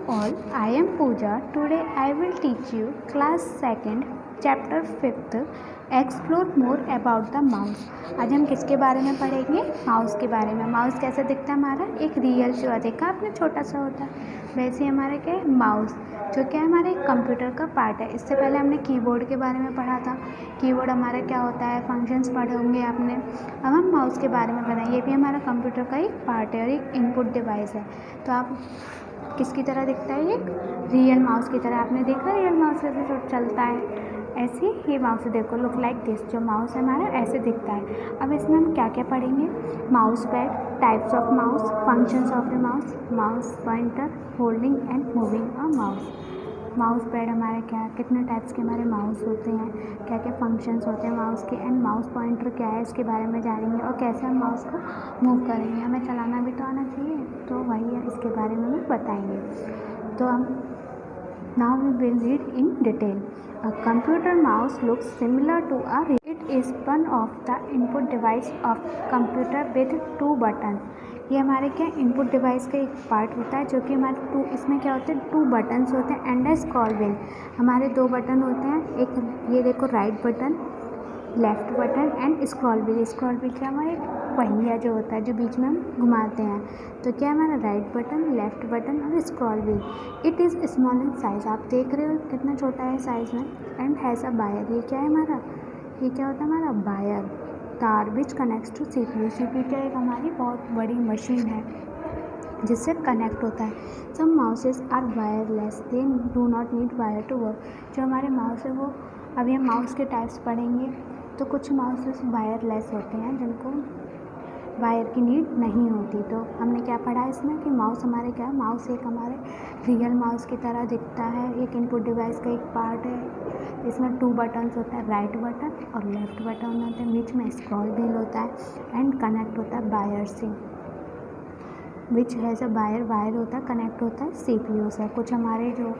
all, I am Pooja. Today I will teach you class 2nd chapter 5th explore more about the mouse। आज हम किसके बारे में पढ़ेंगे? माउस के बारे में। माउस कैसे दिखता है हमारा? एक रियल जो देखा आपने छोटा सा होता है, वैसे हमारे क्या है माउस, जो क्या है हमारे कंप्यूटर का पार्ट है। इससे पहले हमने कीबोर्ड के बारे में पढ़ा था। कीबोर्ड हमारा क्या होता है, फंक्शंस पढ़े होंगे आपने। अब हम माउस के बारे में पढ़ें। ये भी हमारा कंप्यूटर का एक पार्ट है और एक इनपुट डिवाइस है। तो आप किसकी तरह दिखता है? ये रियल माउस की तरह। आपने देखा रियल माउस कैसे जो चलता है, ऐसे ये माउस देखो, लुक लाइक दिस। जो माउस है हमारा ऐसे दिखता है। अब इसमें हम क्या क्या पढ़ेंगे? Mouse pad, types of mouse, functions of a mouse, mouse pointer, holding and moving a mouse. Mouse pad हमारे क्या, कितने टाइप्स के हमारे माउस होते हैं, क्या क्या फंक्शंस होते हैं माउस के, एंड माउस पॉइंटर क्या है इसके बारे में जानेंगे, और कैसे हम माउस को मूव करेंगे। हमें चलाना भी तो आना चाहिए, तो वही है, इसके बारे में हम बताएंगे। तो हम now we will read in detail. A computer mouse looks similar to a it is one of the input device of computer with two buttons. ये हमारे क्या इनपुट डिवाइस का एक पार्ट होता है, जो कि हमारे टू, इसमें क्या होते हैं, टू बटन्स होते हैं एंड अ स्क्रॉल व्हील। हमारे दो बटन होते हैं, एक ये देखो right button, left button and scroll wheel. Scroll wheel क्या हमारे पहिया जो होता है, जो बीच में हम घुमाते हैं। तो क्या है हमारा राइट बटन, लेफ्ट बटन और scroll wheel. It is small in size, आप देख रहे हो कितना छोटा है साइज में। एंड हैज़ अ वायर, ये क्या है हमारा, ये क्या होता है हमारा वायर, तार which connects to CPU। CPU क्या एक हमारी बहुत बड़ी मशीन है जिससे कनेक्ट होता है। Some mouses are wireless, they do not need wire to work. जो हमारे माउस है वो, अभी हम माउस के टाइप्स पढ़ेंगे। तो कुछ माउसेस वायरलेस होते हैं जिनको वायर की नीड नहीं होती। तो हमने क्या पढ़ा इसमें कि माउस हमारे क्या है, माउस एक हमारे रियल माउस की तरह दिखता है, एक इनपुट डिवाइस का एक पार्ट है। इसमें टू बटन्स होता है, राइट बटन और लेफ्ट बटन होते हैं, बीच में स्क्रॉल व्हील होता है एंड कनेक्ट होता है वायर से, which has a wire. Wire होता है, कनेक्ट होता है CPU से। कुछ हमारे जो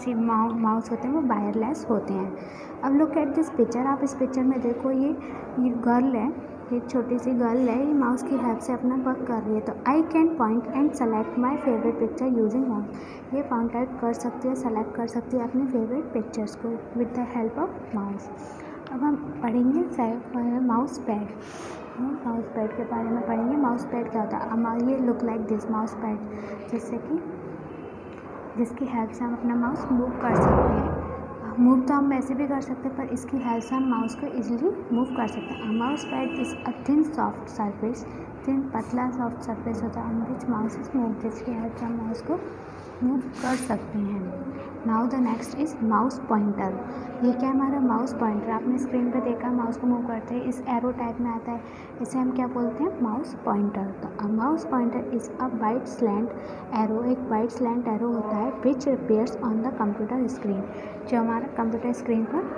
माउस होते हैं वो वायरलेस होते हैं। अब लुक एट दिस पिक्चर, आप इस पिक्चर में देखो, ये गर्ल है, एक छोटी सी गर्ल है, ये माउस की हेल्प से अपना वर्क कर रही है। तो I can point and select my favourite picture using mouse. ये पॉइंट आउट कर सकती है, सेलेक्ट कर सकती है अपने फेवरेट पिक्चर्स को with the help of mouse. अब हम पढ़ेंगे माउस पैड। माउस पैड के बारे में पढ़ेंगे। माउस पैड क्या होता है? ये look like this mouse pad, जिससे कि जिसकी हेल्प से हम अपना माउस मूव कर सकते हैं। मूव तो हम वैसे भी कर सकते हैं, पर इसकी हेल्प से हम माउस को इजीली मूव कर सकते हैं। Mouse pad is a thin soft surface, thin पतला सॉफ्ट सरफेस होता है on which mouse is move, जिसकी हेल्प से हम माउस को मूव कर सकते हैं। Now the next is mouse pointer. ये क्या है हमारा माउस पॉइंटर। आपने स्क्रीन पे देखा माउस को मूव करते हैं, इस एरो टाइप में आता है, इसे हम क्या बोलते हैं, माउस पॉइंटर। तो uh mouse pointer is a white slant arrow, एक वाइट स्लैंट एरो होता है which appears on the computer screen, जो हमारा कंप्यूटर स्क्रीन पर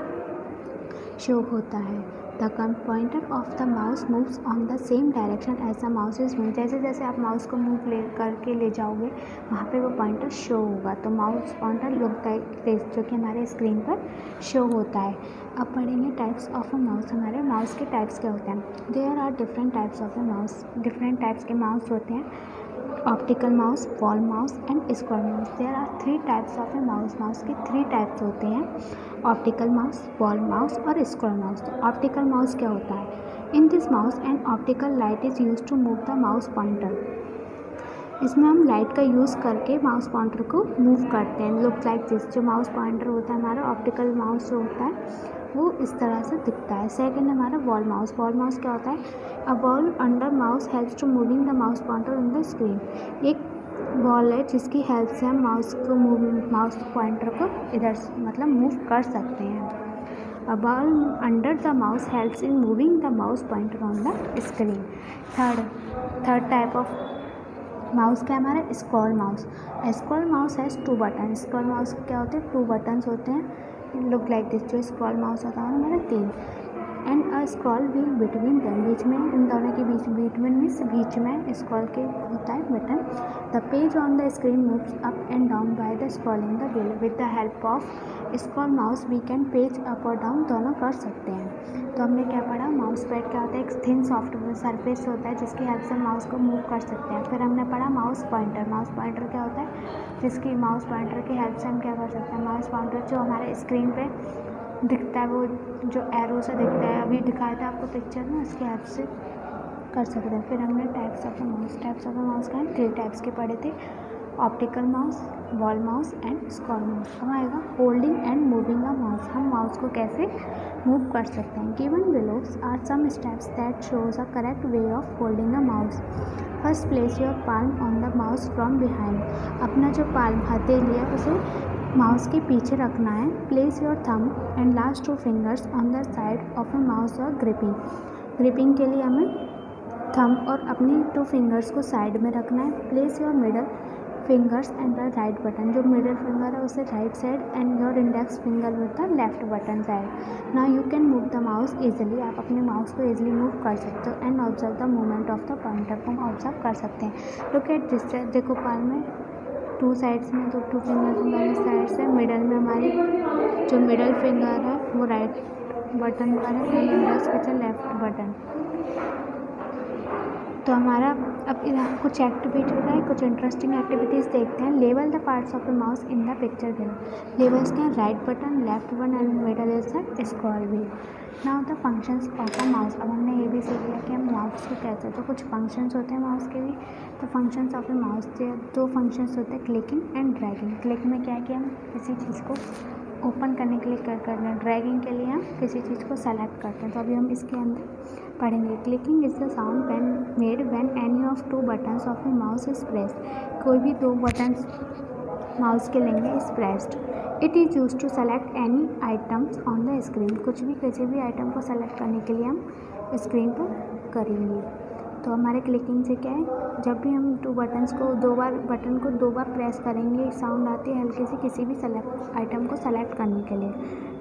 शो होता है। The pointer of the mouse moves on the same direction as the mouse is move. जैसे जैसे आप माउस को मूव करके ले जाओगे, वहाँ पे वो पॉइंटर शो होगा। तो माउस पॉइंटर लुक लाइक, जो कि हमारे स्क्रीन पर शो होता है। अब पढ़ेंगे टाइप्स ऑफ अ माउस। हमारे माउस के टाइप्स क्या होते हैं? There are different types of a mouse. Different types के माउस होते हैं, optical mouse, ball mouse and square mouse. There are 3 types of a mouse. Mouse के 3 टाइप्स होते हैं, ऑप्टिकल माउस, वॉल माउस और स्क्वायर माउस। तो optical mouse क्या होता है? In this mouse an optical light is use to move the mouse pointer. इसमें हम लाइट का यूज़ करके माउस पॉइंटर को मूव करते हैं। लुक लाइक दिस, जो माउस पॉइंटर होता है हमारा ऑप्टिकल माउस जो होता है वो इस तरह से दिखता है। सेकंड हमारा वॉल माउस। वॉल माउस क्या होता है? A ball under mouse helps to moving the mouse pointer on the screen. एक वॉल है जिसकी हेल्प से हम माउस पॉइंटर को इधर मतलब मूव कर सकते हैं। A ball under the mouse helps in moving the mouse pointer on the screen. Third type of mouse क्या हमारा? Scroll mouse. Scroll mouse has 2 button. Scroll mouse क्या होते हैं? 2 बटन्स होते हैं, लुक लाइक दिस। जो स्क्रॉल माउस होता है हमारा 3 and a scroll wheel between them, बीच में इन दोनों के बीच बीच में स्क्रॉल के होता है button. The page on the screen moves up and down by the scrolling the wheel. With the help of scroll mouse we can page up और डाउन दोनों कर सकते हैं। तो हमने क्या पढ़ा, माउस पैड क्या होता है, एक थिन सॉफ्ट सरफेस होता है जिसकी हेल्प से माउस को मूव कर सकते हैं। फिर हमने पढ़ा माउस पॉइंटर। माउस पॉइंटर क्या होता है, जिसकी माउस पॉइंटर की हेल्प से हम क्या कर सकते हैं, माउस पॉइंटर जो हमारे स्क्रीन पे दिखता है, वो जो एरो से दिखता है, अभी दिखाया था आपको पिक्चर में, उसकी हेल्प से कर सकते हैं। फिर हमने टाइप्स ऑफ द माउस का 3 टाइप्स के पढ़े थे, optical mouse, ball mouse and scroll mouse. अब आएगा holding and moving a mouse, हम माउस को कैसे मूव कर सकते हैं। Given below are some steps that shows a correct way of holding a mouse. First place your palm on the mouse from behind, अपना जो पाल्म हथेली है उसे माउस के पीछे रखना है। Place your thumb and last 2 fingers on the side of a mouse और ग्रिपिंग के लिए हमें थंब और अपनी 2 फिंगर्स को साइड में रखना है। Place your middle fingers and the right button, जो मिडल फिंगर है उसे right side and your index finger with the left button side. Now you can move the mouse easily, आप अपने माउस को इजीली मूव कर सकते हो। And observe the movement of the pointer को ऑब्जर्व कर सकते हैं। लुक एट दिस, देखो पाल में 2 साइड्स में 2 फिंगर्स दोनों साइड से, मिडल में हमारी जो मिडल फिंगर है वो राइट बटन पर है and index with the left button. तो हमारा अब कुछ एक्टिविटी होता है, कुछ इंटरेस्टिंग एक्टिविटीज़ देखते हैं। Label the parts of the mouse in the picture below. Labels के हैं right button, left button and middle is the scroll wheel. Now the functions of a mouse, अब हमने ये भी सीख लिया कि हम माउस को कैसे, तो कुछ फंक्शंस होते हैं माउस के भी। तो फंक्शंस ऑफ ए माउस के 2 फंक्शंस होते हैं, क्लिकिंग एंड ड्रैगिंग। क्लिक में क्या है कि हम किसी चीज़ को ओपन करने के लिए क्या करते हैं, ड्रैगिंग के लिए हम किसी चीज़ को सेलेक्ट करते हैं। तो अभी हम इसके अंदर पढ़ेंगे। Clicking is the sound when made when any of 2 buttons of a mouse is pressed, कोई भी 2 बटन्स माउस के लेंगे is pressed. It is use to select any items on the screen, कुछ भी किसी भी आइटम को सेलेक्ट करने के लिए हम स्क्रीन पर करेंगे। तो हमारे क्लिकिंग से क्या है, जब भी हम 2 बटन्स को 2 बार बटन को 2 बार प्रेस करेंगे साउंड आती है हल्की सी किसी भी आइटम को सेलेक्ट करने के लिए।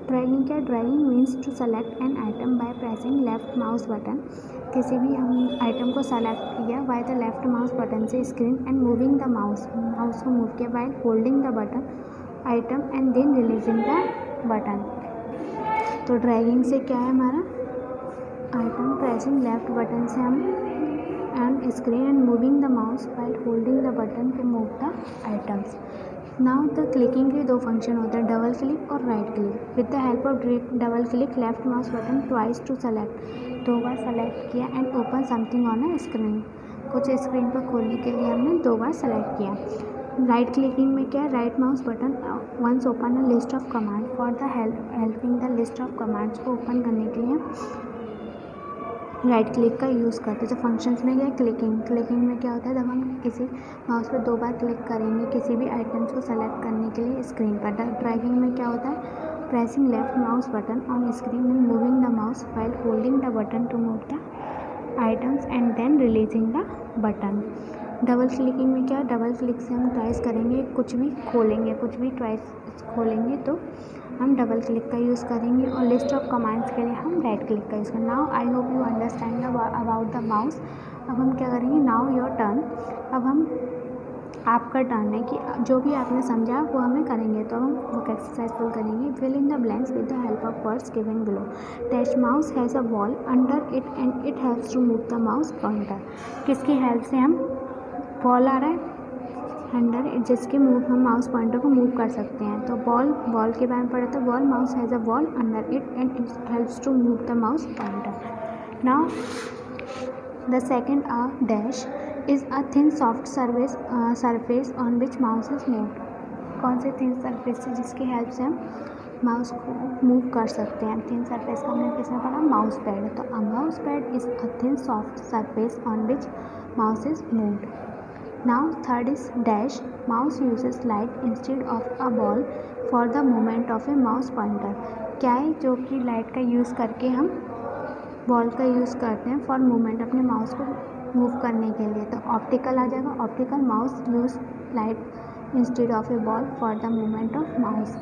ड्रैगिंग क्या है, dragging means to select an item by pressing left mouse button, किसी भी हम आइटम को सेलेक्ट किया by the left mouse button से screen and moving the mouse को मूव किया by holding the button item and then releasing the button. तो dragging से क्या है हमारा, आइटम प्रेसिंग लेफ्ट बटन से हम and screen and moving the mouse while holding the button to move the items. Now the clicking के 2 function होते हैं, डबल क्लिक और right click. With the help of double click left mouse button twice to select, 2 बार select किया and open something on a screen, कुछ screen पर खोलने के लिए हमने 2 बार सेलेक्ट किया। राइट क्लिकिंग में क्या है, right mouse button once open a list of command for the helping the list of commands को ओपन करने के लिए राइट क्लिक का यूज़ करते हैं। तो फंक्शंस में क्या है, क्लिकिंग में क्या होता है, जब हम किसी माउस पर 2 बार क्लिक करेंगे किसी भी आइटम्स को सेलेक्ट करने के लिए स्क्रीन पर। ड्रैगिंग में क्या होता है, pressing left mouse button on screen and moving the mouse while holding the button to move the items and then releasing the button. Double clicking में क्या है, डबल क्लिक से हम ट्वाइस करेंगे, कुछ भी खोलेंगे, कुछ भी ट्वाइस खोलेंगे तो हम डबल क्लिक का यूज़ करेंगे और लिस्ट ऑफ कमांड्स के लिए हम राइट क्लिक का यूज़ करेंगे। Now I hope you understand about the mouse. अब हम क्या करेंगे, नाउ योर टर्न। अब हम आपका टर्न है कि जो भी आपने समझा वो हमें करेंगे। तो हम वो एक्सरसाइज फुल करेंगे। Fill in the blanks with the help of words given below. Touch mouse has a ball under it and it helps to move the mouse pointer. किसकी हेल्प से हम, बॉल आ रहा है अंडर इट, जिसके move हम mouse pointer को move कर सकते हैं। तो बॉल के बारे में पढ़ा था, ball mouse has a ball under it and it helps to move the mouse pointer. Now the second dash is a thin soft surface on which mouse is moved. कौन से थिन सरफेस है जिसकी help से हम mouse को move कर सकते हैं। थिन सरफेस का हमने किसमें पढ़ा, माउस पैड। तो uh mouse pad is a thin soft surface on which mouse is moved. Now third is dash. Mouse uses light instead of a ball for the movement of a mouse pointer. क्या है, जो कि light का use करके हम ball का use करते हैं फॉर मूवमेंट, अपने माउस को मूव करने के लिए। तो ऑप्टिकल आ जाएगा, optical mouse use light instead of a ball for the movement of mouse.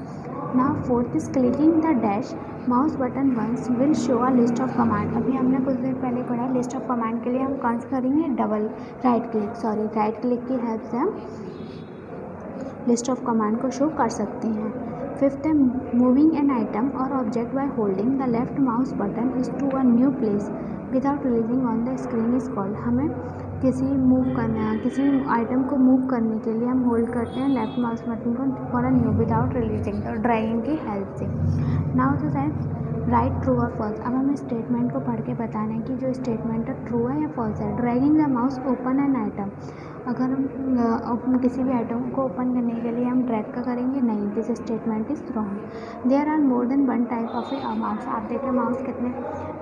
Now fourth is clicking the dash mouse button once will show a list of command. अभी हमने कुछ देर पहले पढ़ा लिस्ट ऑफ कमांड के लिए हम कौन सा करेंगे, राइट क्लिक की हेल्प से हम लिस्ट ऑफ कमांड को शो कर सकते हैं. फिफ्थ है मूविंग एन आइटम और object by holding the left mouse button is to a new place without releasing on the screen is called. हमें किसी आइटम को मूव करने के लिए हम होल्ड करते हैं लेफ्ट माउस बटन को for a new without releasing, तो ड्रैगिंग की हेल्प से. नाउ तो शायद राइट, ट्रू और फॉल्स. अब हमें स्टेटमेंट को पढ़ के बताना है कि जो स्टेटमेंट है ट्रू है या फॉल्स है. Dragging the mouse open an item, अगर हम किसी भी आइटम को ओपन करने के लिए हम ड्रैग का करेंगे, नहीं, this statement is wrong. There are more than one type of a mouse. आप देखें माउस कितने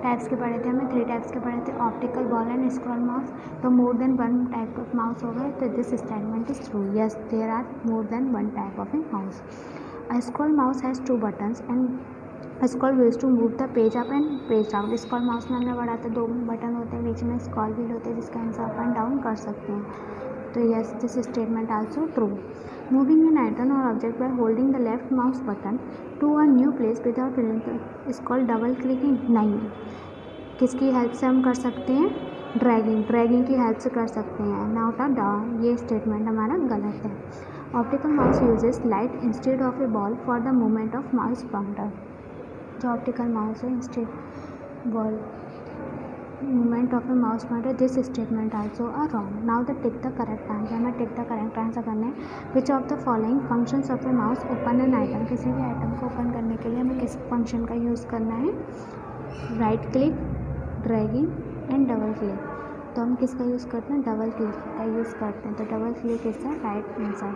टाइप्स के पढ़े थे, हमें 3 टाइप्स के पढ़े थे, optical, ball and scroll mouse. तो more than one type of mouse हो गए, तो this statement is true. Yes, there are more than one type of a mouse. A scroll mouse has 2 buttons and scroll wheels to move the page up and page down. Scroll mouse में हमने पढ़ा था 2 button होते हैं, बीच में scroll wheel होते हैं जिसका हम अप एंड डाउन कर सकते हैं. तो yes, this statement also true. Moving an item और object by holding the left mouse button to a new place without is called double clicking. नहीं, किसकी हेल्प से हम कर सकते हैं, ड्रैगिंग की हेल्प से कर सकते हैं, नॉट अ डाउन. ये स्टेटमेंट हमारा गलत है. Optical mouse uses light instead of a ball for the movement of mouse pointer. जो ऑप्टिकल माउस है instead ball movement of a mouse pointer, this statement also are wrong. Now the tick the correct answer. हमें tick the correct answer करना है. Which of the following functions of a mouse open an item. किसी भी item को open करने के लिए हमें किस फंक्शन का यूज़ करना है, right click, dragging and double click. तो हम किसका यूज़ करते हैं, डबल क्लिक का यूज़ करते हैं. तो double click is the right answer.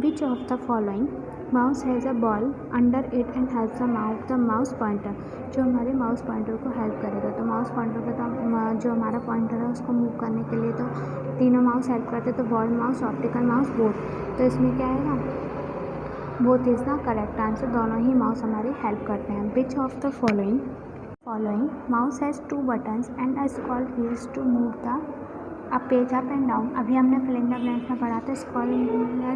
Which of the following mouse has a ball under it and has the mouse pointer. जो हमारे माउस पॉइंटर को हेल्प करेगा. तो माउस पॉइंटर को तो जो हमारा पॉइंटर है उसको मूव करने के लिए तो तीनों माउस हेल्प करते हैं, तो ball mouse, optical mouse, both. तो इसमें क्या आएगा, both is the correct answer. दोनों ही माउस हमारी हेल्प करते हैं. Which of the following mouse has 2 buttons and a scroll wheels to move the a page up and down. अभी हमने फिल इन द ब्लैंक्स में पढ़ा था स्क्रॉल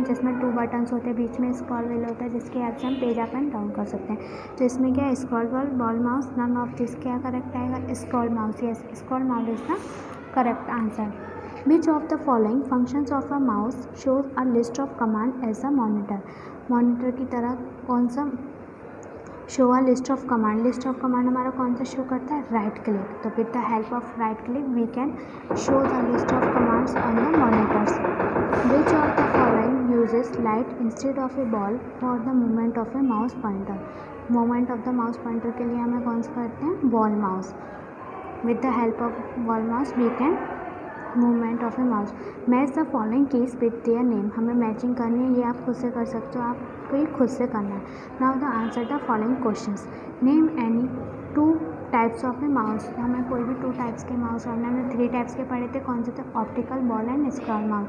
जिसमें 2 buttons होते हैं, बीच में स्क्रॉल व्हील होता है जिसकी हेल्प से हम पेज अप एंड डाउन कर सकते हैं. तो इसमें क्या है, scroll ball mouse, none of this क्या करेक्ट आएगा, scroll mouse. Yes, scroll mouse is the correct answer. Which of the following functions of a mouse shows a list of command as a monitor की तरह कौन सा show a list of command हमारा कौन सा show करता है, right click. तो with the help of right click we can show the list of commands on the monitors. Which of the following uses light instead of a ball for the movement of a mouse pointer. Movement of the mouse pointer के लिए हमें कौन सा करते हैं, ball mouse. With the help of ball mouse we can movement of a mouse. Match the following keys with their name. हमें matching करनी है, ये आप खुद से कर सकते हो, आपको ये खुद से करना है. Now the answer the following questions. Name any 2 types of a mouse. हमें कोई भी 2 टाइप्स के माउस करना है. हमने 3 टाइप्स के पढ़े थे, कौन से थे, optical, ball and scroll mouse.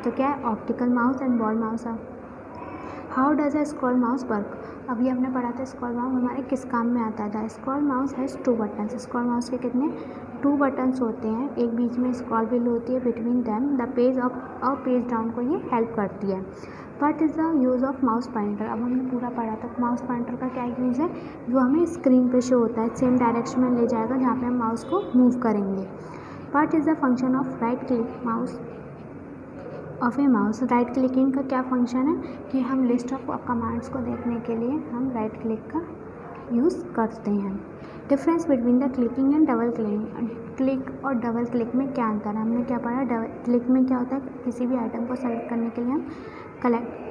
तो क्या है, optical mouse and ball mouse. How does a scroll mouse work. अभी हमने पढ़ा था स्क्रॉल माउस हमारे किस काम में आता था. Scroll mouse has 2 buttons. Scroll mouse के कितने 2 buttons होते हैं, एक बीच में स्क्रॉल व्हील होती है, between them the page up और पेज डाउन को ये हेल्प करती है. What is the use of mouse pointer. अब हमने पूरा पढ़ा था माउस पॉइंटर का क्या यूज़ है, जो हमें स्क्रीन पे शो होता है, सेम डायरेक्शन में ले जाएगा जहाँ पे हम माउस को मूव करेंगे. What is the function of right click mouse of a mouse. Right clicking का क्या फंक्शन है कि हम लिस्ट ऑफ कमांड्स को देखने के लिए हम राइट क्लिक का यूज़ करते हैं. Difference between the clicking and double clicking. Click और डबल क्लिक में क्या अंतर है, हमने क्या पढ़ा. डबल क्लिक में क्या होता है, किसी भी आइटम को सेलेक्ट करने के लिए हम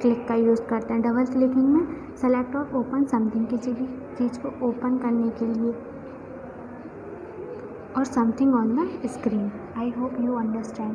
क्लिक का यूज़ करते हैं. डबल क्लिकिंग में सेलेक्ट और ओपन समथिंग, किसी भी चीज़ को ओपन करने के लिए और something on the screen. I hope you understand.